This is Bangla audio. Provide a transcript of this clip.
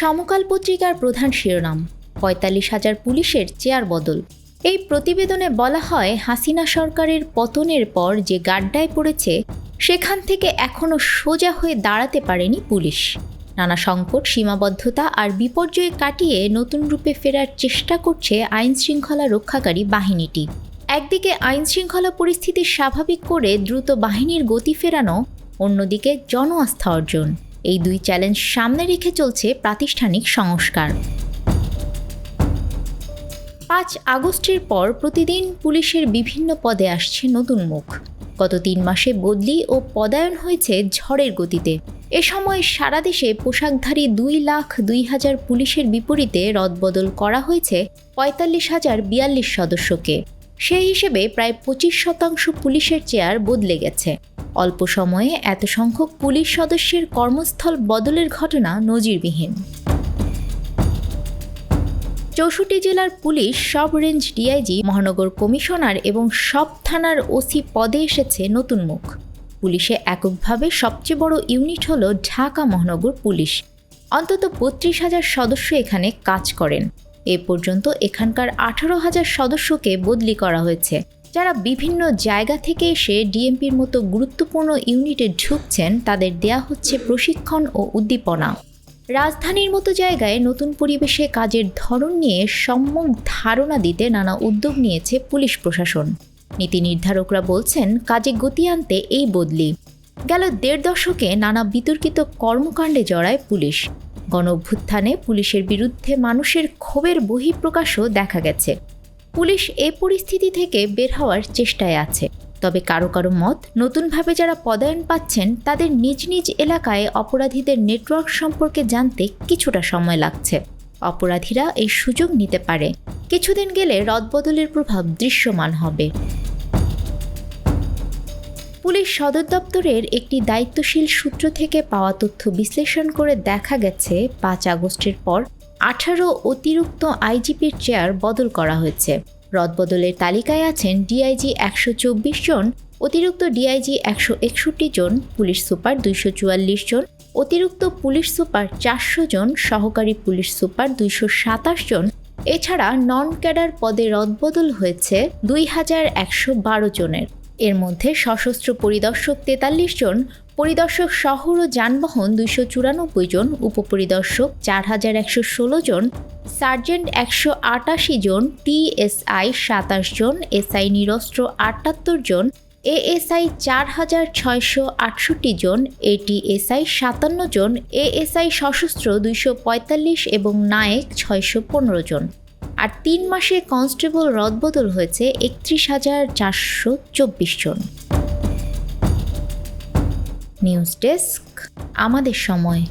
সমকাল পত্রিকার প্রধান শিরোনাম ৪৫,০০০ পুলিশের চেয়ার বদল। এই প্রতিবেদনে বলা হয়, হাসিনা সরকারের পতনের পর যে গাড্ডায় পড়েছে সেখান থেকে এখনও সোজা হয়ে দাঁড়াতে পারেনি পুলিশ। নানা সংকট, সীমাবদ্ধতা আর বিপর্যয় কাটিয়ে নতুন রূপে ফেরার চেষ্টা করছে আইনশৃঙ্খলা রক্ষাকারী বাহিনীটি। একদিকে আইনশৃঙ্খলা পরিস্থিতি স্বাভাবিক করে দ্রুত বাহিনীর গতি ফেরানো, অন্যদিকে জন আস্থা অর্জন। এই দুই চ্যালেঞ্জ সামনে রেখে চলছে প্রাতিষ্ঠানিক সংস্কার। ৫ আগস্টের পর প্রতিদিন পুলিশের বিভিন্ন পদে আসছে নতুন মুখ। গত ৩ মাসে বদলি ও পদায়ন হয়েছে ঝড়ের গতিতে। এ সময় সারা দেশে পোশাকধারী ২,০২,০০০ পুলিশের বিপরীতে রদবদল করা হয়েছে ৪৫,০৪২ সদস্যকে। সেই হিসেবে প্রায় ২৫% পুলিশের চেয়ার বদলে গেছে। অল্প সময়ে এত সংখ্যক পুলিশ সদস্যের কর্মস্থল বদলের ঘটনা নজিরবিহীন। ৬৪ জেলার পুলিশ, সব রেঞ্জ ডিআইজি, মহানগর কমিশনার এবং সব থানার ওসি পদে এসেছে নতুন মুখ। পুলিশে এককভাবে সবচেয়ে বড় ইউনিট হল ঢাকা মহানগর পুলিশ। অন্তত ৩২,০০০ সদস্য এখানে কাজ করেন। এ পর্যন্ত এখানকার ১৮,০০০ সদস্যকে বদলি করা হয়েছে, যারা বিভিন্ন জায়গা থেকে এসে ডিএমপির মতো গুরুত্বপূর্ণ ইউনিটে ঢুকছেন। তাদের দেয়া হচ্ছে প্রশিক্ষণ ও উদ্দীপনা। রাজধানীর মতো জায়গায় নতুন পরিবেশে কাজের ধরন নিয়ে সম্যক ধারণা দিতে নানা উদ্যোগ নিয়েছে পুলিশ প্রশাসন। নীতি নির্ধারকরা বলছেন, কাজে গতি আনতে এই বদলি। গেল ১.৫ দশকে নানা বিতর্কিত কর্মকাণ্ডে জড়ায় পুলিশ। গণঅভ্যুত্থানে পুলিশের বিরুদ্ধে মানুষের ক্ষোভের বহিঃপ্রকাশও দেখা গেছে। পুলিশ এ পরিস্থিতি থেকে বের হওয়ার চেষ্টায় আছে। তবে কারো কারো মত, নতুনভাবে যারা পদায়ন পাচ্ছেন তাদের নিজ নিজ এলাকায় অপরাধীদের নেটওয়ার্ক সম্পর্কে জানতে কিছুটা সময় লাগছে। অপরাধীরা এই সুযোগ নিতে পারে। কিছুদিন গেলে রদবদলের প্রভাব দৃশ্যমান হবে। পুলিশ সদর দপ্তরের একটি দায়িত্বশীল সূত্র থেকে পাওয়া তথ্য বিশ্লেষণ করে দেখা গেছে, ৫ আগস্টের পর ১৮ অতিরিক্ত আইজিপির চেয়ার বদল করা হয়েছে। রদবদলের তালিকায় আছেন ডিআইজি ১২৪ জন, অতিরিক্ত ডিআইজি ১৬১ জন, পুলিশ সুপার ২৪৪ জন, অতিরিক্ত পুলিশ সুপার ৪০০ জন, সহকারী পুলিশ সুপার ২২৭ জন। এছাড়া নন ক্যাডার পদে রদবদল হয়েছে ২,১১২ জনের। এর মধ্যে সশস্ত্র পরিদর্শক ৪৩ জন, পরিদর্শক শহর ও যানবাহন ২৯৪ জন, উপপরিদর্শক ৪,১১৬ জন, সার্জেন্ট ১৮৮ জন, টিএসআই ২৭ জন, এসআই নিরস্ত্র ৭৮ জন, এএসআই ৪,৬৬৮ জন, এটিএসআই ৫৭ জন, এএসআই সশস্ত্র ২৪৫ এবং নায়েক ৬১৫ জন। আর ৩ মাসে কনস্টেবল রদবদল হয়েছে ৩১,৪২৪ জন। নিউজ ডেস্ক, আমাদের সময়।